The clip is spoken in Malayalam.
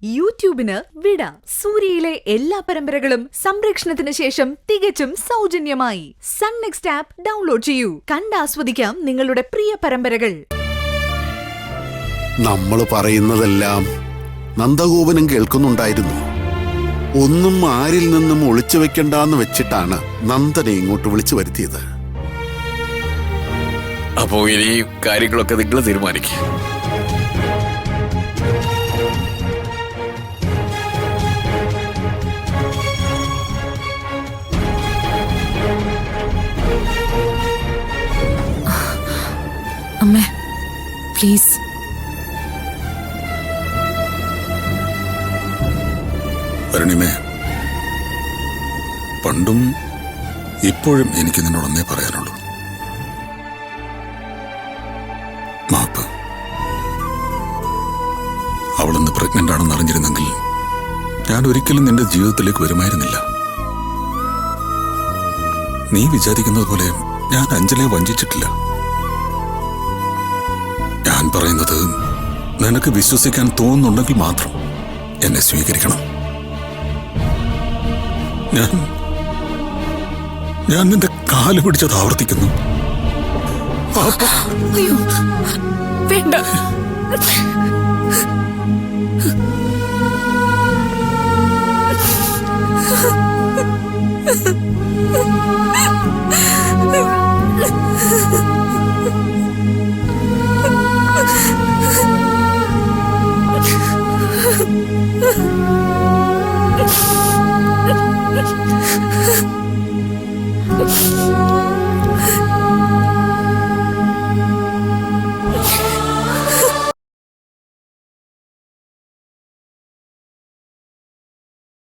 യൂട്യൂബിന് വിട. സൂര്യയിലെ എല്ലാ പരമ്പരകളും സംരക്ഷണത്തിന് ശേഷം തികച്ചും സൗജന്യമായി സൺ നെക്സ്റ്റ് ആപ്പ് ഡൗൺലോഡ് ചെയ്യൂ. കണ്ടാസ്വദിക്കാം നിങ്ങളുടെ പ്രിയ പരമ്പരകൾ. നമ്മൾ പറയുന്നതെല്ലാം നന്ദഗോപനും കേൾക്കുന്നുണ്ടായിരുന്നു. ഒന്നും ആരിൽ നിന്നും ഒളിച്ചു വെക്കണ്ടെന്ന് വെച്ചിട്ടാണ് നന്ദനെ ഇങ്ങോട്ട് വിളിച്ചു വരുത്തിയത്. അപ്പോ ഇനി കാര്യങ്ങളൊക്കെ നിങ്ങൾ തീരുമാനിക്കും. അമ്മേ പ്ലീസ്. അരുണിമേ, പണ്ടും ഇപ്പോഴും എനിക്ക് നിന്നോടൊന്നേ പറയാനുള്ളൂ. മാപ്പ്. അവളൊന്ന് പ്രഗ്നന്റ് ആണെന്ന് അറിഞ്ഞിരുന്നെങ്കിൽ ഞാൻ ഒരിക്കലും നിന്റെ ജീവിതത്തിലേക്ക് വരുമായിരുന്നില്ല. നീ വിചാരിക്കുന്നത് പോലെ ഞാൻ അഞ്ജലിയെ വഞ്ചിച്ചിട്ടില്ല. ഞാൻ പറയുന്നത് നിനക്ക് വിശ്വസിക്കാൻ തോന്നുന്നുണ്ടെങ്കിൽ മാത്രം എന്നെ സ്വീകരിക്കണം. ഞാൻ നിന്റെ കാല് പിടിച്ചത് ആവർത്തിക്കുന്നു. അയ്യോ വേണ്ട.